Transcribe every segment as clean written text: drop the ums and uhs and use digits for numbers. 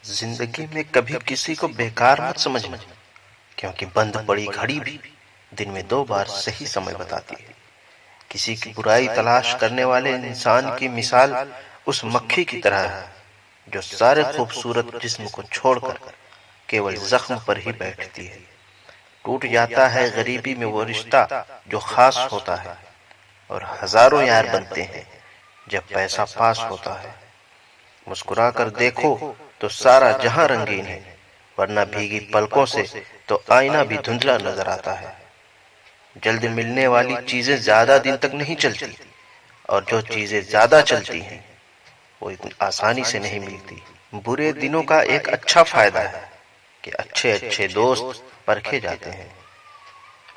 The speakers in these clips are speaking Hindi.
जिंदगी में कभी किसी को बेकार मत समझना, क्योंकि बंद पड़ी घड़ी भी दिन में 2 बार सही समय बताती है। किसी की बुराई तलाश करने वाले इंसान की मिसाल उस मक्खी की तरह है जो सारे खूबसूरत जिस्म को छोड़कर केवल जख्म पर ही बैठती है। टूट जाता है गरीबी में वो रिश्ता जो खास होता है, और हजारों यार बनते हैं जब पैसा पास होता है। मुस्कुरा कर देखो तो सारा जहां रंगीन है, वरना भीगी पलकों से तो आईना भी धुंधला नजर आता है। जल्द मिलने वाली चीजें ज्यादा दिन तक नहीं चलती, और जो चीजें ज्यादा चलती हैं वो इतनी आसानी से नहीं मिलती। बुरे दिनों का एक अच्छा फायदा है कि अच्छे अच्छे दोस्त परखे जाते हैं।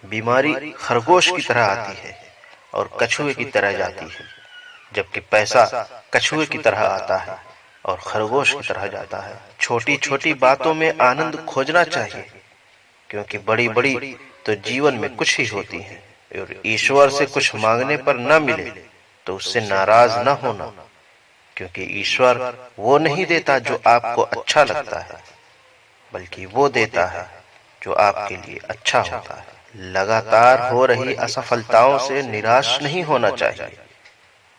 बीमारी खरगोश की तरह आती है और कछुए की तरह जाती है, जबकि पैसा कछुए की तरह आता है और खरगोश की तरह जाता है। छोटी छोटी बातों में आनंद खोजना चाहिए, क्योंकि बड़ी बड़ी तो जीवन में कुछ ही होती है। और ईश्वर से कुछ मांगने पर न मिले तो उससे नाराज न होना, क्योंकि ईश्वर वो नहीं देता जो आपको अच्छा लगता है, बल्कि वो देता है जो आपके लिए अच्छा होता है। लगातार हो रही असफलताओं से निराश नहीं होना चाहिए,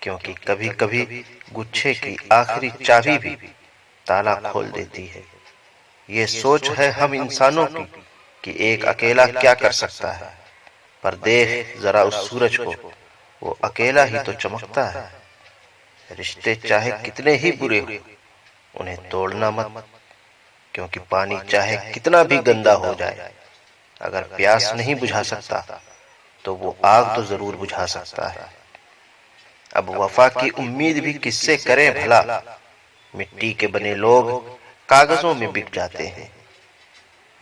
क्योंकि कभी कभी गुच्छे की आखिरी चाबी भी ताला खोल देती है। ये सोच है हम इंसानों की कि एक अकेला क्या कर सकता है, पर देख जरा उस सूरज को, वो अकेला ही तो चमकता है। रिश्ते चाहे कितने ही बुरे हो, उन्हें तोड़ना मत, क्योंकि पानी चाहे कितना भी गंदा हो जाए, अगर प्यास नहीं बुझा सकता तो वो आग तो जरूर बुझा सकता है। अब वफा की उम्मीद भी किससे करें भला, मिट्टी के बने लोग कागजों में बिक जाते हैं।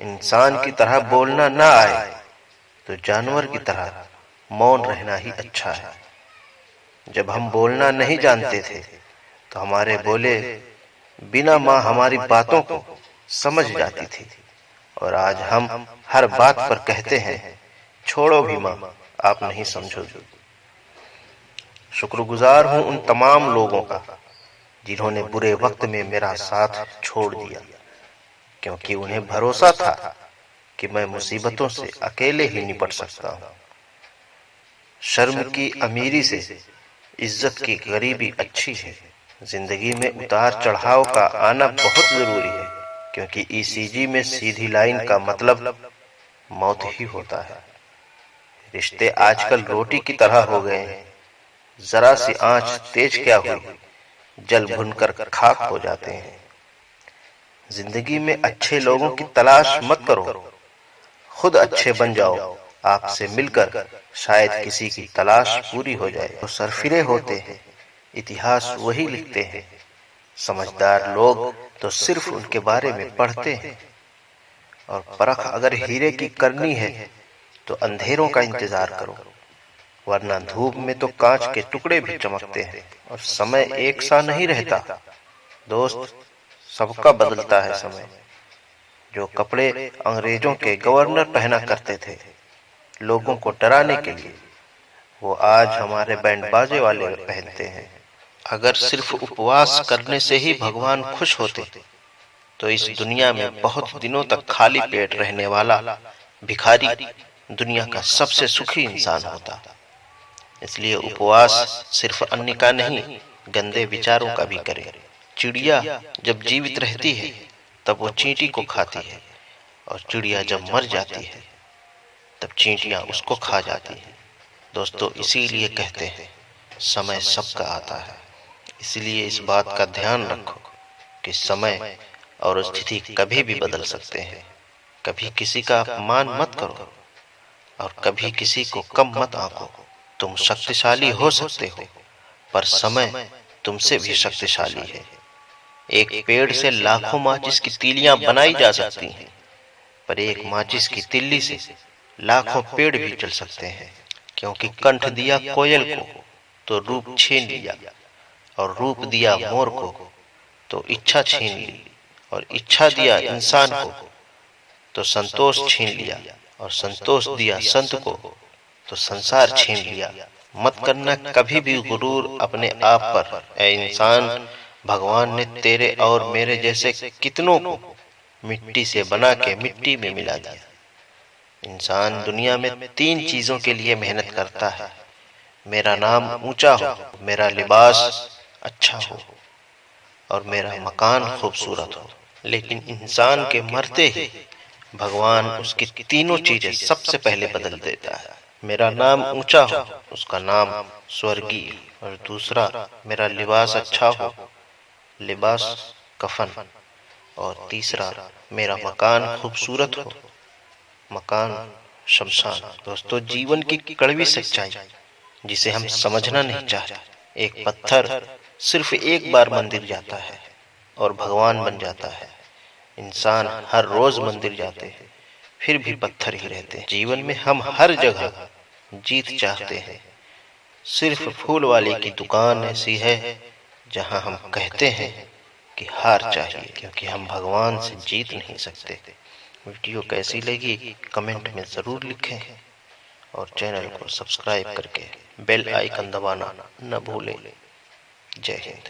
इंसान की तरह बोलना ना आए तो जानवर की तरह मौन रहना ही अच्छा है। जब हम बोलना नहीं जानते थे तो हमारे बोले बिना माँ हमारी बातों को समझ जाती थी, और आज हम हर बात पर कहते हैं छोड़ो भी माँ, आप नहीं समझोगी। शुक्रगुजार हूं उन तमाम लोगों का जिन्होंने बुरे वक्त में मेरा साथ छोड़ दिया, क्योंकि उन्हें भरोसा था कि मैं मुसीबतों से अकेले ही निपट सकता हूं। शर्म की अमीरी से इज्जत की गरीबी अच्छी है। जिंदगी में उतार चढ़ाव का आना बहुत जरूरी है, क्योंकि ईसीजी में सीधी लाइन का मतलब मौत ही होता है। रिश्ते आजकल रोटी की तरह हो गए हैं, जरा सी आंच तेज क्या हुई, जल भुनकर खाक हो जाते हैं। जिंदगी में अच्छे लोगों की तलाश मत करो, खुद अच्छे बन जाओ। आपसे मिलकर शायद किसी की तलाश पूरी हो जाए। तो सरफिरे होते हैं, इतिहास वही लिखते हैं। समझदार लोग तो सिर्फ उनके बारे में पढ़ते हैं, और परख अगर हीरे की करनी है तो अंधेरों का इंतजार करो, वरना धूप में तो कांच के टुकड़े भी चमकते हैं। और समय एक सा नहीं रहता दोस्त, सबका बदलता है समय। जो कपड़े अंग्रेजों के गवर्नर पहना करते थे लोगों को डराने के लिए, वो आज हमारे बैंड बाजे वाले पहनते हैं। अगर सिर्फ उपवास करने से ही भगवान खुश होते तो इस दुनिया में बहुत दिनों तक खाली पेट रहने वाला भिखारी दुनिया का सबसे सुखी इंसान होता। इसलिए उपवास सिर्फ अन्न का नहीं, गंदे विचारों का भी करें। चिड़िया जब जीवित रहती है तब वो चींटी को खाती है, और चिड़िया जब मर जाती है तब चींटियां उसको खा जाती हैं। दोस्तों, इसीलिए कहते हैं समय सबका आता है। इसलिए इस बात का ध्यान रखो कि समय और स्थिति कभी भी बदल सकते हैं। कभी किसी का अपमान मत करो, और कभी किसी को कम मत आंको। तुम शक्तिशाली हो सकते हो, पर समय तुमसे भी शक्तिशाली है। एक पेड़ से लाखों माचिस की तीलियां बनाई जा सकती हैं, पर एक माचिस की तिल्ली से लाखों पेड़ भी जल सकते हैं। क्योंकि कंठ दिया कोयल को तो रूप छीन लिया, और रूप दिया मोर को तो इच्छा छीन ली, और इच्छा दिया इंसान को तो संतोष छीन लिया, और संतोष दिया संत को तो संसार छीन लिया। मत करना कभी भी गुरूर अपने आप पर। ऐ इंसान, भगवान ने तेरे और मेरे जैसे कितनों को मिट्टी से बना के मिट्टी में मिला दिया। इंसान दुनिया में 3 चीजों के लिए मेहनत करता है, मेरा नाम ऊंचा हो, मेरा लिबास अच्छा हो और मेरा मकान खूबसूरत हो। लेकिन इंसान के मरते ही भगवान उसकी तीनों चीजें सबसे पहले बदल देता है। मेरा नाम ऊंचा हो, उसका नाम स्वर्गीय, और दूसरा मेरा लिबास अच्छा हो, लिबास कफन, और तीसरा मेरा मकान खूबसूरत हो, मकान शमशान। दोस्तों, जीवन की कड़वी सच्चाई जिसे हम समझना नहीं चाहते, एक पत्थर सिर्फ एक बार मंदिर जाता है और भगवान बन जाता है। इंसान हर रोज मंदिर जाते हैं फिर भी पत्थर ही रहते हैं। जीवन में हम हर जगह जीत चाहते हैं, सिर्फ फूल वाले की दुकान ऐसी है जहां हम कहते हैं कि हार चाहिए, क्योंकि हम भगवान से जीत नहीं सकते। वीडियो कैसी लगी कमेंट में जरूर लिखें और चैनल को सब्सक्राइब करके बेल आइकन दबाना न भूलें। जय हिंद।